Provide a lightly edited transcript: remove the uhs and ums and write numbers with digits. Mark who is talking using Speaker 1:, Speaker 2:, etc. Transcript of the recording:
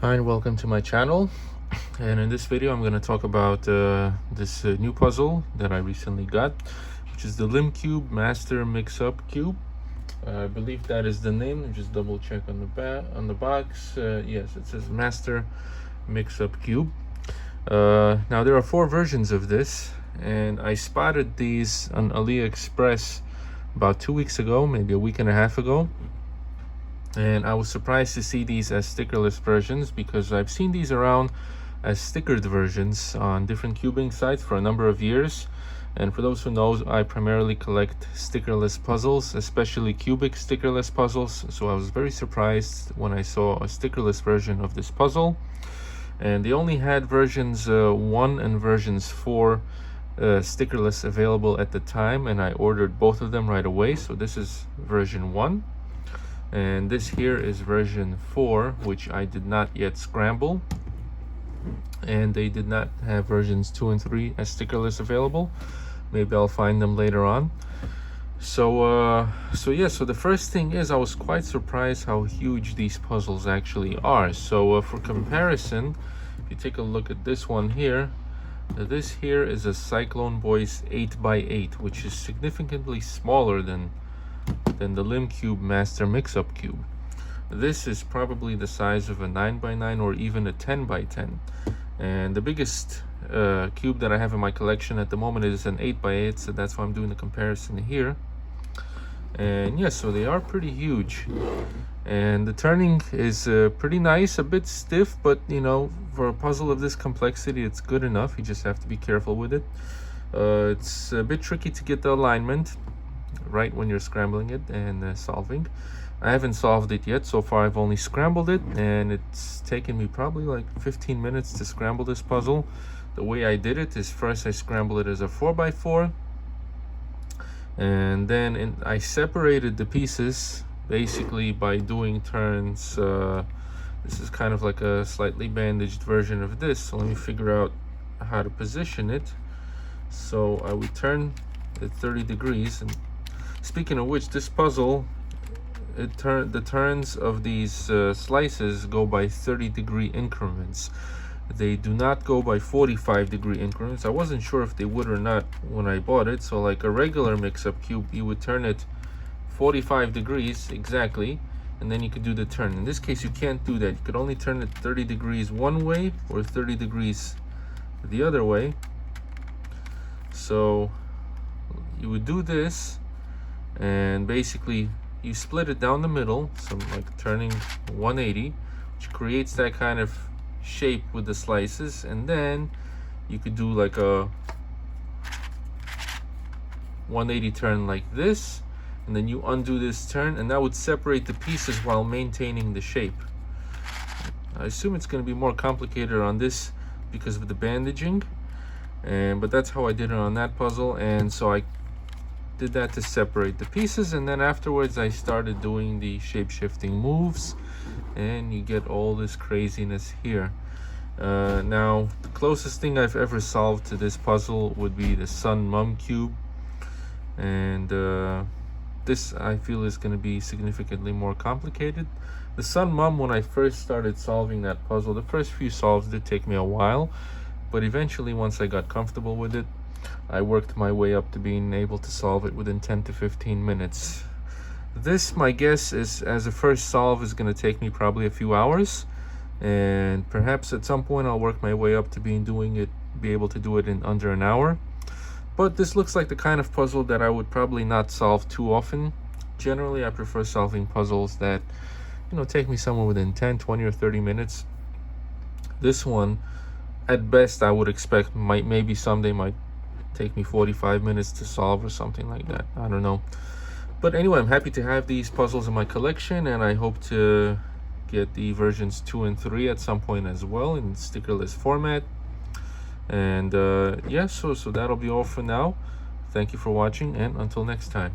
Speaker 1: Hi and welcome to my channel, and in this video I'm going to talk about this new puzzle that I recently got, which is the Limcube Master Mix-Up Cube. I believe that is the name. Let me just double check on the box. Yes, it says Master Mix-Up Cube. Now there are 4 versions of this, and I spotted these on AliExpress about 2 weeks ago, maybe a week and a half ago. And I was surprised to see these as stickerless versions, because I've seen these around as stickered versions on different cubing sites for a number of years. And for those who know, I primarily collect stickerless puzzles, especially cubic stickerless puzzles. So I was very surprised when I saw a stickerless version of this puzzle. And they only had versions 1 and versions 4 stickerless available at the time, and I ordered both of them right away. So this is version 1. And this here is version 4, which I did not yet scramble, and they did not have versions 2 and 3 as stickerless available. Maybe I'll find them later on. So the first thing is, I was quite surprised how huge these puzzles actually are. So for comparison, if you take a look at this one here, this here is a Cyclone Voice 8x8, which is significantly smaller than the Limcube Master Mix-Up Cube. This is probably the size of a 9x9 or even a 10x10. And the biggest cube that I have in my collection at the moment is an 8x8, so that's why I'm doing the comparison here. And yeah, so they are pretty huge. And the turning is pretty nice, a bit stiff, but you know, for a puzzle of this complexity, it's good enough. You just have to be careful with it. It's a bit tricky to get the alignment right when you're scrambling it and solving. I haven't solved it yet. So far I've only scrambled it, and it's taken me probably like 15 minutes to scramble this puzzle. The way I did it is, first I scrambled it as a 4x4, and then I separated the pieces basically by doing turns. This is kind of like a slightly bandaged version of this, so let me figure out how to position it. So I would turn at 30 degrees, and speaking of which, this puzzle, the turns of these slices go by 30-degree increments. They do not go by 45-degree increments. I wasn't sure if they would or not when I bought it. So like a regular mix-up cube, you would turn it 45 degrees exactly, and then you could do the turn. In this case, you can't do that. You could only turn it 30 degrees one way or 30 degrees the other way. So you would do this, and basically you split it down the middle, so like turning 180, which creates that kind of shape with the slices. And then you could do like a 180 turn like this, and then you undo this turn, and that would separate the pieces while maintaining the shape. I assume it's going to be more complicated on this because of the bandaging, but that's how I did it on that puzzle. And so I did that to separate the pieces, and then afterwards I started doing the shape-shifting moves, and you get all this craziness here. Now the closest thing I've ever solved to this puzzle would be the Sun Mum Cube, and this I feel is going to be significantly more complicated. The Sun Mum, when I first started solving that puzzle, the first few solves did take me a while, but eventually once I got comfortable with it, I worked my way up to being able to solve it within 10 to 15 minutes. This, my guess is, as a first solve, is going to take me probably a few hours, and perhaps at some point I'll work my way up to be able to do it in under an hour. But this looks like the kind of puzzle that I would probably not solve too often. Generally, I prefer solving puzzles that, you know, take me somewhere within 10, 20, or 30 minutes. This one, at best, I would expect maybe someday might take me 45 minutes to solve or something like that. I don't know. But anyway, I'm happy to have these puzzles in my collection, and I hope to get the versions 2 and 3 at some point as well in stickerless format. And yeah, so that'll be all for now. Thank you for watching, and until next time.